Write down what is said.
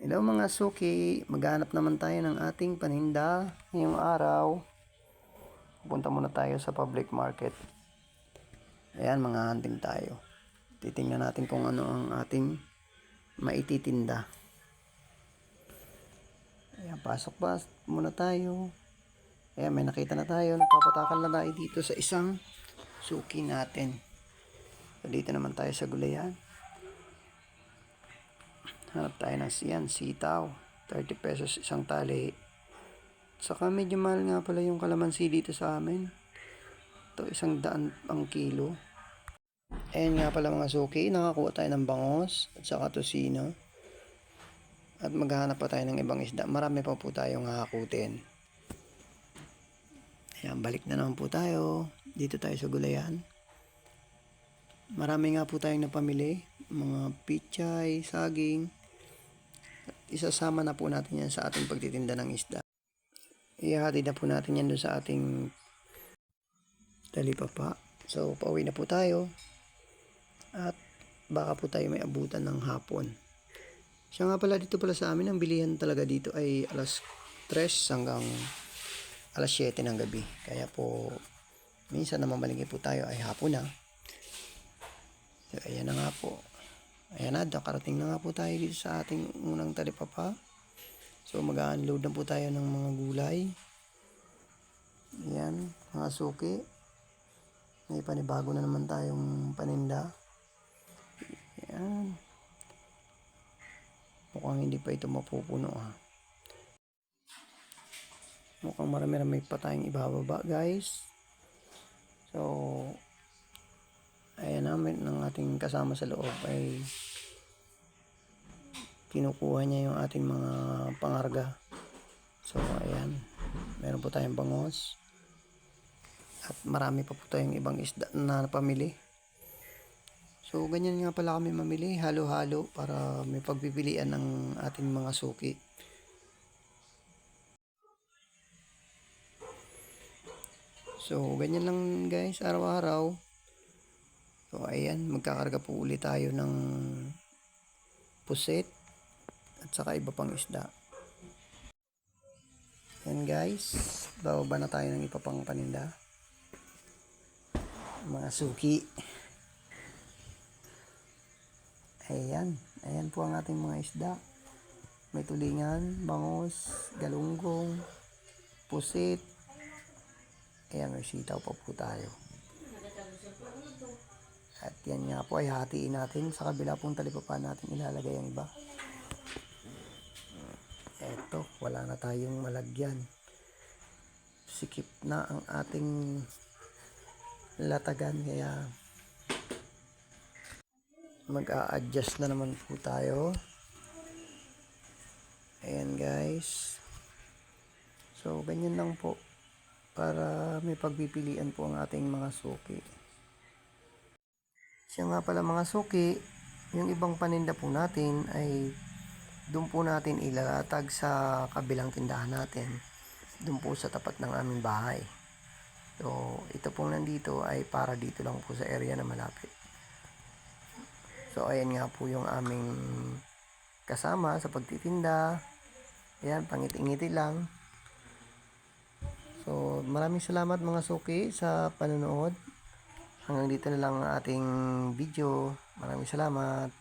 Hello mga suki, maghanap naman tayo ng ating paninda ngayong araw. Punta muna tayo sa public market. Ayan, mga hunting tayo. Titingnan natin kung ano ang ating maititinda. Ayan, pasok muna tayo. Ayan, may nakita na tayo. Nagpapatakal na tayo dito sa isang suki natin. So, dito naman tayo sa gulayan. Hanap tayo ng sitaw. 30 pesos isang tali. Saka medyo mahal nga pala yung kalamansi dito sa amin. Ito, 100 ang kilo. Ayan nga pala mga suki, nakakuha tayo ng bangos at saka tosino. At maghahanap pa tayo ng ibang isda. Marami pa po tayong hakutin. Ayan, balik na naman po tayo. Dito tayo sa gulayan. Marami nga po tayong napamili. Mga pichay, saging. Isasama na po natin yan sa ating pagtitinda ng isda. Ihahatid na po natin yan doon sa ating talipapa. So, pauwi na po tayo. At baka po tayo may abutan ng hapon. Siya nga pala dito pala sa amin, ang bilihan talaga dito ay alas 3 hanggang alas 7 ng gabi. Kaya po, minsan na mamalingki po tayo ay hapon na. So, ayan na nga po. Ayan na, nakarating na nga po tayo dito sa ating unang talipapa. So, mag-unload na po tayo ng mga gulay. Ayan, mga suki. May panibago na naman tayong paninda. Ayan. Mukhang hindi pa ito mapupuno ha. Mukhang marami-rami pa tayong ibababa guys. So, ayan namin ng ating kasama sa loob ay kinukuha niya yung ating mga pangarga. So, ayan. Meron po tayong bangos. At marami pa po tayong ibang isda na napamili. So, ganyan nga pala kami mamili. Halo-halo para may pagpipilian ng ating mga suki. So, ganyan lang guys, araw-araw. So, ayan, magkakarga po ulit tayo ng puset at saka iba pang isda. Ayan guys, bababa na tayo ng iba pang paninda. Mga suki. Ayan, ayan po ang ating mga isda. May tulingan, bangos, galunggong, pusit. Ayan, may sitaw pa po tayo. At yan nga po ay hatiin natin. Sa kabila pong talipapa natin ilalagay ang iba. Eto, wala na tayong malagyan. Sikip na ang ating latagan. Kaya mag-a-adjust na naman po tayo. Ayan guys. So, ganyan lang po. Para may pagpipilian po ang ating mga suki. Siya nga pala mga suki, yung ibang paninda po natin ay doon po natin ilalatag sa kabilang tindahan natin. Doon po sa tapat ng aming bahay. So, ito pong nandito ay para dito lang po sa area na malapit. So, ayan nga po yung aming kasama sa pagtitinda. Ayan, pangiti-ngiti lang. So, maraming salamat mga suki sa panonood. Hanggang dito na lang ang ating video. Maraming salamat.